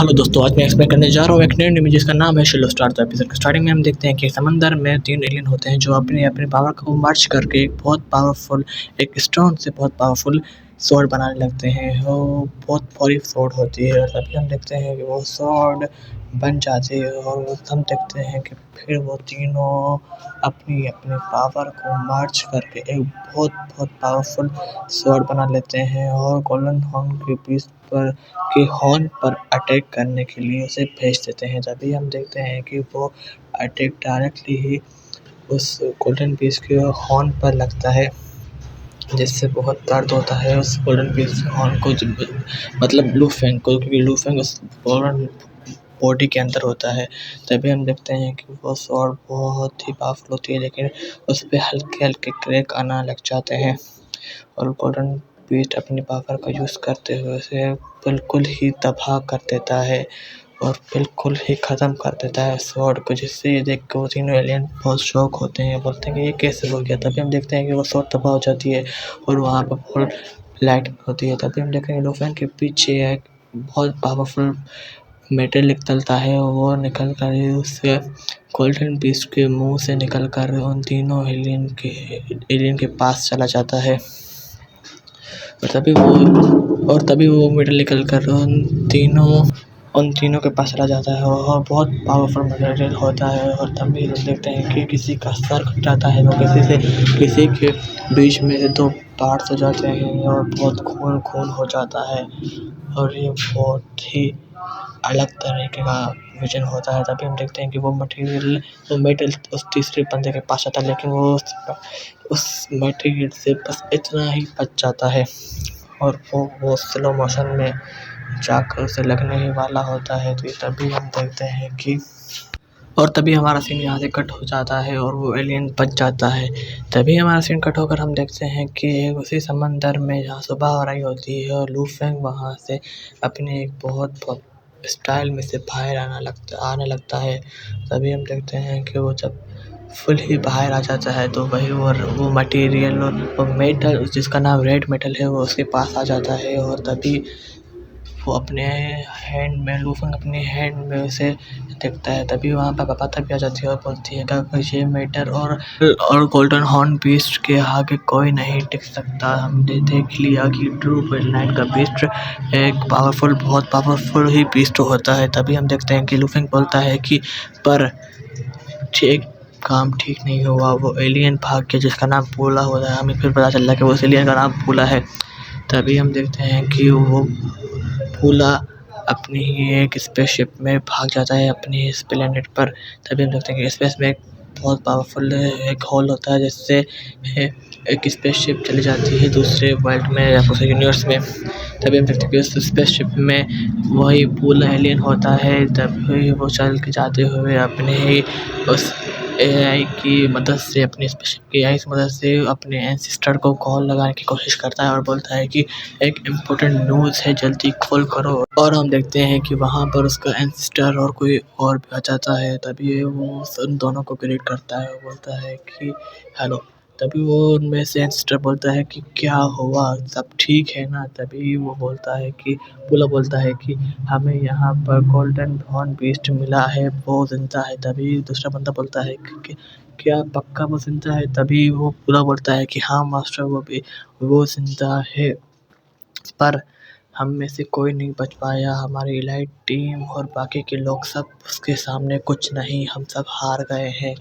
Hello दोस्तों, आज मैं एक्सप्लेन करने जा रहा हूँ एक नई एनिमे जिसका नाम है शिलो स्टार। तो एपिसोड के स्टार्टिंग में हम देखते हैं कि समंदर में 3 एलियन होते हैं जो अपने अपने पावर को मर्ज करके एक बहुत पावरफुल, एक स्टोन से बहुत पावरफुल स्वॉर्ड बनाने लगते हैं। वो बहुत बड़ी स्वॉर्ड होती है और तभी हम देखते हैं कि वो स्वॉर्ड बन जाती है और हम देखते हैं कि फिर वो तीनों अपनी अपने पावर को मर्ज करके एक बहुत बहुत पावरफुल स्वॉर्ड बना लेते हैं और गोल्डन हॉर्न के बीच पर के हॉर्न पर अटैक करने के लिए उसे भेज देते हैं। तभी हम देखते हैं कि वो अटैक डायरेक्टली ही उस गोल्डन पीस के हॉर्न पर लगता है, जिससे बहुत दर्द होता है उस गोल्डन पीस हॉर्न को, मतलब ब्लू फैंग को, क्योंकि ब्लू फैंग उस गोल्डन बॉडी के अंदर होता है। तभी हम देखते हैं कि वो स्वॉर्ड बहुत ही पावरफुल होती है, लेकिन उस पर हल्के हल्के क्रैक आना लग जाते हैं और गोल्डन बीस्ट अपनी पावर का यूज़ करते हुए उसे बिल्कुल ही तबाह कर देता है और बिल्कुल ही ख़त्म कर देता है स्वॉर्ड को, जिससे ये देख के वो तीनों एलियन बहुत शॉक होते हैं, बोलते हैं कि ये कैसे हो गया। तभी हम देखते हैं कि वो स्वॉर्ड तबाह हो जाती है और वहाँ पर फुल लाइट होती है। तभी हम देखते हैं लूफेन के पीछे एक बहुत पावरफुल मेटल निकलता है और वो निकल कर उससे गोल्डन बीस्ट के मुंह से निकल कर उन तीनों एलियन के पास चला जाता है और तभी वो मेटल निकल कर उन तीनों के पास चला जाता है और बहुत पावरफुल मटेरियल होता है। और तभी हम देखते हैं कि किसी का सर कट जाता है तो किसी के बीच में से 2 पार्ट्स हो जाते हैं और बहुत खून हो जाता है और ये बहुत ही अलग तरीके का विजन होता है। तभी हम देखते हैं कि वो मेटल उस तीसरे बंदे के पास आता है, लेकिन वो उस मटेरियल से बस इतना ही बच जाता है और वो स्लो मोशन में जाकर उसे लगने ही वाला होता है। तो तभी हम देखते हैं कि और तभी हमारा सीन यहाँ से कट हो जाता है और वो एलियन बच जाता है। तभी हमारा सीन कट होकर हम देखते हैं कि उसी समंदर में जहाँ सुबह हो रही होती है और लू फेंग वहाँ से अपने एक बहुत स्टाइल में से बाहर आने लगता है। तभी हम देखते हैं कि वो जब फुल ही बाहर आ जाता है तो वही वो मटेरियल और वो मेटल जिसका नाम रेड मेटल है वो उसके पास आ जाता है और तभी वो अपने हैंड में लूफंग अपने हैंड में उसे देखता है। तभी वहाँ पर पापा भी आ जाती है और बोलती है कि ये मैटर और गोल्डन हॉर्न बीस्ट के आगे कोई नहीं टिक सकता। हमने देख लिया कि ट्रू नाइट का बीस्ट एक बहुत पावरफुल ही बीस्ट होता है। तभी हम देखते हैं कि लूफंग बोलता है कि पर एक काम ठीक नहीं हुआ, वो एलियन भाग गया जिसका नाम पूला होता है। हमें फिर पता चला कि वो एलियन का नाम पूला है। तभी हम देखते हैं कि वो पूला अपनी ही एक स्पेसशिप में भाग जाता है अपनी इस प्लेनेट पर। तभी हम देखते हैं कि स्पेस में एक बहुत पावरफुल एक होल होता है जिससे एक स्पेसशिप चली जाती है दूसरे वर्ल्ड में या दूसरे यूनिवर्स में। तभी हम देखते हैं कि उस स्पेसशिप में वही पूला एलियन होता है। तभी वो चल के जाते हुए अपने ही उस एआई की मदद से अपनी स्पेसशिप की एआई की मदद से अपने एंसेस्टर को कॉल लगाने की कोशिश करता है और बोलता है कि एक इम्पोर्टेंट न्यूज़ है, जल्दी कॉल करो। और हम देखते हैं कि वहाँ पर उसका एंसेस्टर और कोई और भी आ जाता है। तभी वो उन दोनों को ग्रीट करता है और बोलता है कि हेलो। तभी वो उनमें से एंसेस्टर बोलता है कि क्या हुआ, सब ठीक है ना। तभी वो बोलता है कि पूला बोलता है कि हमें यहाँ पर गोल्डन हॉर्न बीस्ट मिला है, वो जिंदा है। तभी दूसरा बंदा बोलता है कि क्या पक्का वो जिंदा है। तभी वो पूरा बोलता है कि हाँ मास्टर, वो जिंदा है, पर हम में से कोई नहीं बच पाया। हमारी इलाइट टीम और बाकी के लोग सब उसके सामने कुछ नहीं, हम सब हार गए हैं।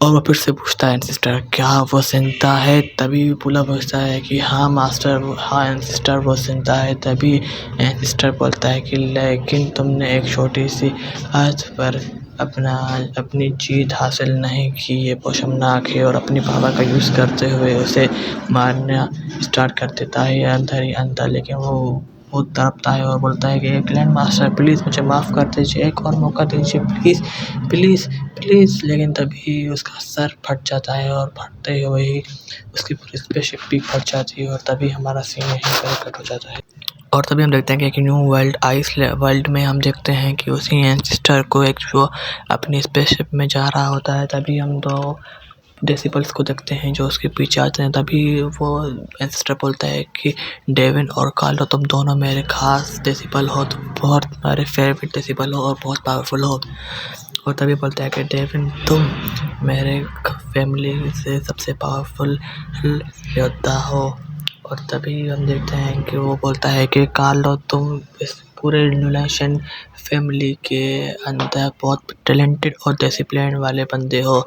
और वो फिर से पूछता है एंसेस्टर क्या वो जिंदा है। तभी पूला पूछता है कि हाँ मास्टर, हाँ एंसेस्टर वो जिंदा है। तभी एंसेस्टर बोलता है कि लेकिन तुमने एक छोटी सी अर्थ पर अपनी जीत हासिल नहीं की। ये शर्मनाक है और अपनी पावर का यूज़ करते हुए उसे मारना स्टार्ट कर देता है अंदर ही अंदर। लेकिन वो तड़पता है और बोलता है कि ग्रैंड मास्टर प्लीज़ मुझे माफ़ कर दीजिए, एक और मौका दीजिए प्लीज़ प्लीज़ प्लीज़। लेकिन तभी उसका सर फट जाता है और फटते हुए ही उसकी पूरी स्पेसशिप भी फट जाती है और तभी हमारा सीन यहीं पर कट हो जाता है। और तभी हम देखते हैं कि एक न्यू वर्ल्ड आइस वर्ल्ड में हम देखते हैं कि उसी एंसेस्टर को एक जो अपनी स्पेसशिप में जा रहा होता है। तभी हम दो डेसिबल्स को देखते हैं जो उसके पीछे आते हैं, तभी वो एंसेस्टर बोलता है कि डेविन और कार्लो तुम दोनों मेरे खास डेसिबल हो, तुम बहुत मेरे फेवरेट डेसिबल हो और बहुत पावरफुल हो। और तभी बोलता है कि डेविन तुम मेरे फैमिली से सबसे पावरफुल योद्धा हो। और तभी हम देखते हैं कि वो बोलता है कि कार्लो तुम इस पूरे न्यूलेशन फैमिली के अंदर बहुत टैलेंटेड और डिसिप्लिन वाले बंदे हो,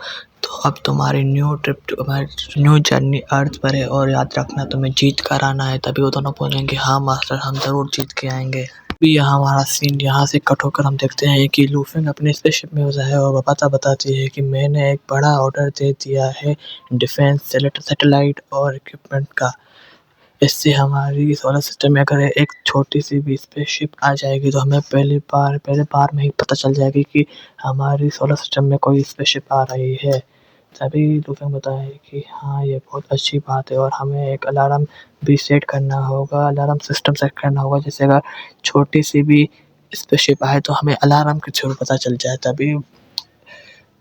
तो अब तुम्हारी न्यू जर्नी अर्थ पर है और याद रखना तुम्हें जीत कर आना है। तभी वो दोनों बोलेंगे हाँ मास्टर हम ज़रूर जीत के आएंगे। अभी यहाँ हमारा सीन यहाँ से कट होकर हम देखते हैं कि लूफिंग अपने स्पेसशिप में होता है और बताती है कि मैंने एक बड़ा ऑर्डर दे दिया है डिफेंस सैटेलाइट और इक्विपमेंट का। इससे हमारी सोलर सिस्टम में अगर एक छोटी सी भी स्पेसशिप आ जाएगी तो हमें पहले बार में ही पता चल जाएगी कि हमारी सोलर सिस्टम में कोई स्पेसशिप आ रही है। तभी लूफिंग बताया है कि हाँ ये बहुत अच्छी बात है और हमें एक अलार्म भी सेट करना होगा, अलार्म सिस्टम सेट करना होगा, जैसे अगर छोटी सी भी स्पेसशिप आए तो हमें अलार्म के थ्रू पता चल जाए। तभी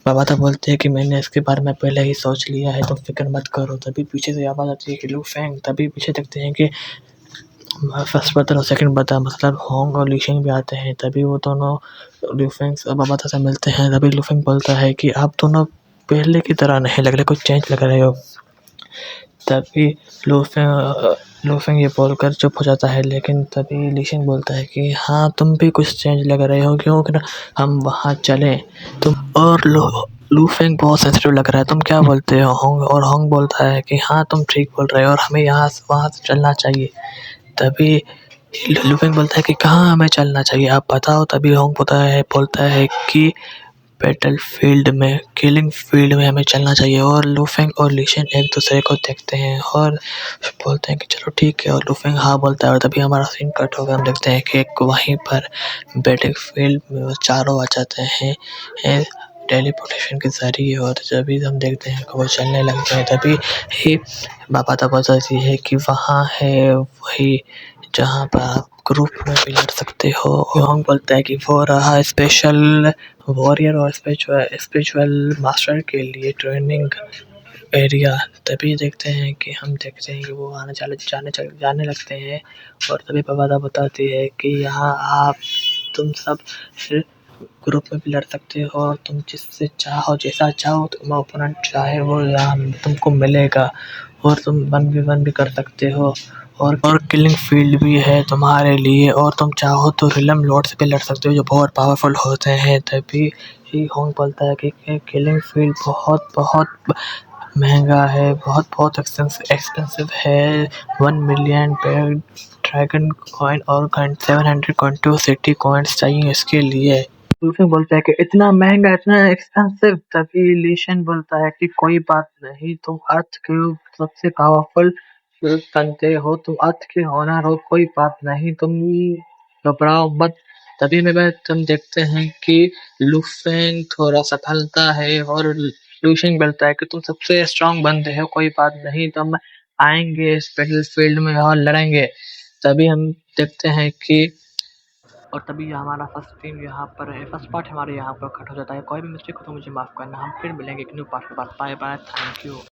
बाबा तो बोलते हैं कि मैंने इसके बारे में पहले ही सोच लिया है, तुम फिक्र मत करो। तभी पीछे से आवाज़ आती है कि लू फेंग। तभी पीछे देखते हैं कि फर्स्ट ब्रदर और सेकंड ब्रदर मतलब होंग और लीशिंग भी आते हैं। तभी वो दोनों लू फेंग और बाबा से मिलते हैं। तभी लू फेंग बोलता है कि आप दोनों पहले की तरह नहीं लग रहे, कुछ चेंज लग रहे हो। तभी लूफिंग ये बोलकर चुप हो जाता है, लेकिन तभी लीशिंग बोलता है कि हाँ तुम भी कुछ चेंज लग रहे हो, क्यों ना हम वहाँ चलें। तुम और लूफिंग बहुत सेंसिटिव लग रहा है, तुम क्या बोलते हो होंग? और होंग बोलता है कि हाँ तुम ठीक बोल रहे हो और हमें यहाँ से वहाँ से चलना चाहिए। तभी लूफिंग बोलता है कि कहाँ हमें चलना चाहिए आप बताओ। तभी होंग बोलता है कि बैटल फील्ड में, किलिंग फील्ड में हमें चलना चाहिए। और लूफेंग और लीशन एक दूसरे को देखते हैं और बोलते हैं कि चलो ठीक है, और लूफेंग हाँ बोलता है। और तभी हमारा सीन कट हो गया, हम देखते हैं कि वहीं पर बैटल फील्ड में वो चारों आ जाते हैं टेलीपोर्टेशन के जरिए। और जभी हम देखते हैं कि वो चलने लगते हैं, तभी ही बाबा तब बताती है कि वहाँ है वही जहाँ पर आप ग्रुप में भी लड़ सकते हो। हम बोलता है कि वो रहा स्पेशल वॉरियर और स्पिरिचुअल मास्टर के लिए ट्रेनिंग एरिया। तभी देखते हैं कि कि वो जाने लगते हैं। और तभी बाबा बताती है कि यहाँ आप तुम सब ग्रुप में भी लड़ सकते हो और तुम जिससे चाहो जैसा चाहो तुम ओपोनेंट चाहे वो यहाँ तुमको मिलेगा और तुम 1v1 भी कर सकते हो। और किलिंग फील्ड भी है तुम्हारे लिए, और तुम चाहो तो रिलम लॉर्ड से भी लड़ सकते हो जो बहुत पावरफुल होते हैं। तभी ही होंग बोलता है कि किलिंग फील्ड बहुत बहुत महंगा है, बहुत बहुत एक्सपेंसिव है। 1 मिलियन ड्रैगन कॉइन और 700 कॉइन सिटी कॉइन्स चाहिए इसके लिए। लूफिंग बोलता है कि इतना महंगा, इतना एक्सपेंसिव। तभी लीशन बोलता है कि कोई बात नहीं, तुम अर्थ के सबसे पावरफुल बंदे हो, तुम अर्थ के ऑनर हो, कोई बात नहीं, तुम घबराओ मत। तभी में तुम देखते हैं कि लूफिंग थोड़ा सफलता है और लूशिंग बोलता है कि तुम सबसे स्ट्रांग बंदे हो, कोई बात नहीं, तुम आएंगे इस बैटल फील्ड में और लड़ेंगे। तभी हम देखते हैं कि और तभी हमारा फर्स्ट टीम यहाँ पर है, फर्स्ट पार्ट हमारे यहाँ पर कट हो जाता है। कोई भी मिस्टेक हो तो मुझे माफ़ करना, हम फिर मिलेंगे एक न्यू पार्ट के बाद। Bye bye, thank you.